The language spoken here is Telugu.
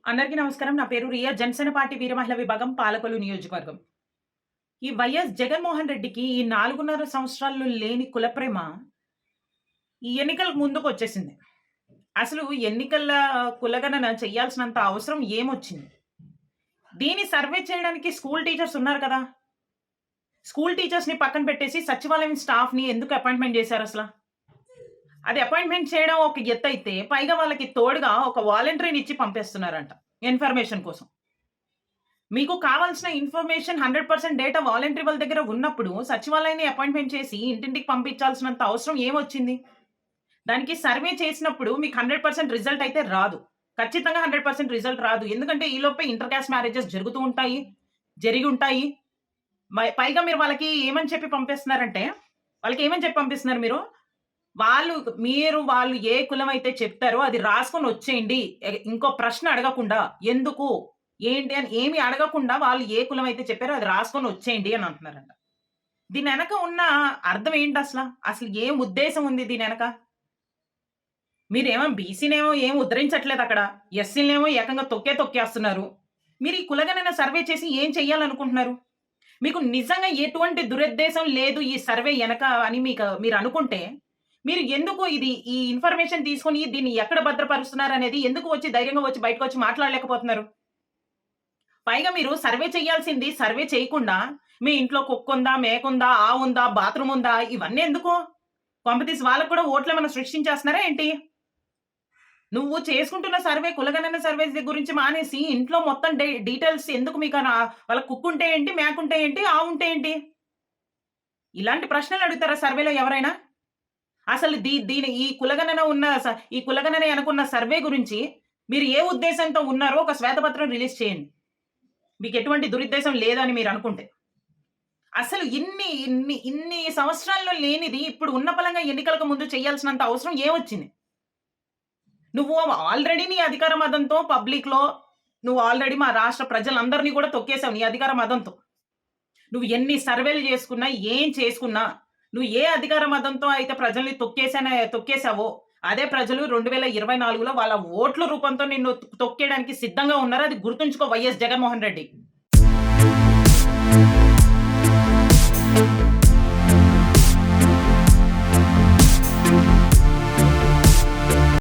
అందరికీ నమస్కారం. నా పేరు రియా. జనసేన పార్టీ వీర మహిళా విభాగం పాలకొల్లు నియోజకవర్గం. ఈ వైఎస్ జగన్మోహన్ రెడ్డికి ఈ 4.5 సంవత్సరాల్లో లేని కులప్రేమ ఈ ఎన్నికలకు ముందుకొచ్చేసింది. అసలు ఎన్నికల కులగణన చేయాల్సినంత అవసరం ఏమొచ్చింది? దీన్ని సర్వే చేయడానికి స్కూల్ టీచర్స్ ఉన్నారు కదా! స్కూల్ టీచర్స్‌ని పక్కన పెట్టేసి సచివాలయం స్టాఫ్‌ని ఎందుకు అపాయింట్‌మెంట్ చేశారసల? అది అపాయింట్‌మెంట్ చేయడం ఒక ఎత్తైతే, పైగా వాళ్ళకి తోడుగా ఒక వాలంటీర్‌ని ఇచ్చి పంపేస్తున్నారంట ఇన్ఫర్మేషన్ కోసం. మీకు కావాల్సిన ఇన్ఫర్మేషన్ 100% డేటా వాలంటరీ వాళ్ళ దగ్గర ఉన్నప్పుడు, సచివాలయాన్ని అపాయింట్‌మెంట్ చేసి ఇంటింటికి పంపించాల్సినంత అవసరం ఏమొచ్చింది? దానికి సర్వే చేసినప్పుడు మీకు 100% రిజల్ట్ అయితే రాదు. ఖచ్చితంగా 100% రిజల్ట్ రాదు. ఎందుకంటే ఈలోపే ఇంటర్ కాస్ట్ మ్యారేజెస్ జరుగుతూ ఉంటాయి. జరిగుంటాయి. పైగా మీరు వాళ్ళకి ఏమని చెప్పి పంపిస్తున్నారంటే, వాళ్ళకి ఏమని చెప్పి పంపిస్తున్నారు మీరు? వాళ్ళు వాళ్ళు ఏ కులమైతే చెప్తారో అది రాసుకొనొచ్చేయండి. ఇంకో ప్రశ్న అడగకుండా. ఎందుకు? ఏంటి? అని ఏమి అడగకుండా వాళ్ళు ఏ కులమైతే చెప్పారో అది రాసుకొనొచ్చేయండి అని అంటున్నారంట. దీనెనక ఉన్న అర్థం ఏంటసల? అసలు ఏం ఉద్దేశ్యం ఉంది దీనెనక? మీరేమో బీసీనేమో ఏం ఉద్ధరించట్లేదక్కడ. ఎస్సీలనేమో ఏకంగా తొక్కేస్తున్నారు. మీరు ఈ కులగణన సర్వే చేసి ఏం చెయ్యాలనుకుంటున్నారు? మీకు నిజంగా ఎటువంటి దురుద్దేశం లేదు ఈ సర్వే ఎనక అని మీరనుకుంటే, మీరు ఎందుకు ఈ ఇన్ఫర్మేషన్ తీసుకొని దీన్ని ఎక్కడ భద్రపరుస్తున్నారనేది ఎందుకు వచ్చి ధైర్యంగా వచ్చి బయటకొచ్చి మాట్లాడలేకపోతున్నారు? పైగా మీరు సర్వే చేయాల్సింది సర్వే చేయకుండా, మీ ఇంట్లో కుక్కుందా, మేకుందా, ఆవుందా, బాత్రూమ్ ఉందా ఇవన్నీ ఎందుకు? కొంపదీసి వాళ్ళకి కూడా ఓట్లేమన్నా సృష్టించేస్తున్నారా ఏంటి? నువ్వు చేసుకుంటున్న సర్వే కులగణన సర్వేస్ గురించి మానేసి ఇంట్లో మొత్తం డీటెయిల్స్ ఎందుకు మీకనా వాళ్ళకి కుక్కుంటే ఏంటి, మేకుంటే ఏంటి, ఆవుంటే ఏంటి? ఇలాంటి ప్రశ్నలు అడుగుతారా సర్వేలో ఎవరైనా? అసలు దీని ఈ కులగణన ఎనకున్న సర్వే గురించి మీరు ఏ ఉద్దేశంతో ఉన్నారో ఒక శ్వేతపత్రం రిలీజ్ చేయండి. మీకెటువంటి దురుద్దేశం లేదని మీరనుకుంటే. అసలు ఇన్ని సంవత్సరాల్లో లేనిది ఇప్పుడు ఉన్న పలంగా ఎన్నికలకు ముందు చేయాల్సినంత అవసరం ఏమొచ్చింది? నువ్వు ఆల్రెడీ నీ అధికార మదంతో పబ్లిక్‌లో నువ్వు ఆల్రెడీ మా రాష్ట్ర ప్రజలందరిని కూడా తొక్కేసావు నీ అధికార మదంతో. నువ్వు ఎన్ని సర్వేలు చేసుకున్నా, ఏం చేసుకున్నా, నువ్వు ఏ అధికార మదంతో అయితే ప్రజల్ని తొక్కేసావో, అదే ప్రజలు 2024లో వాళ్ళ ఓట్ల రూపంతో నిన్ను తొక్కేయడానికి సిద్ధంగా ఉన్నారు. అది గుర్తుంచుకో వైఎస్ జగన్మోహన్ రెడ్డి.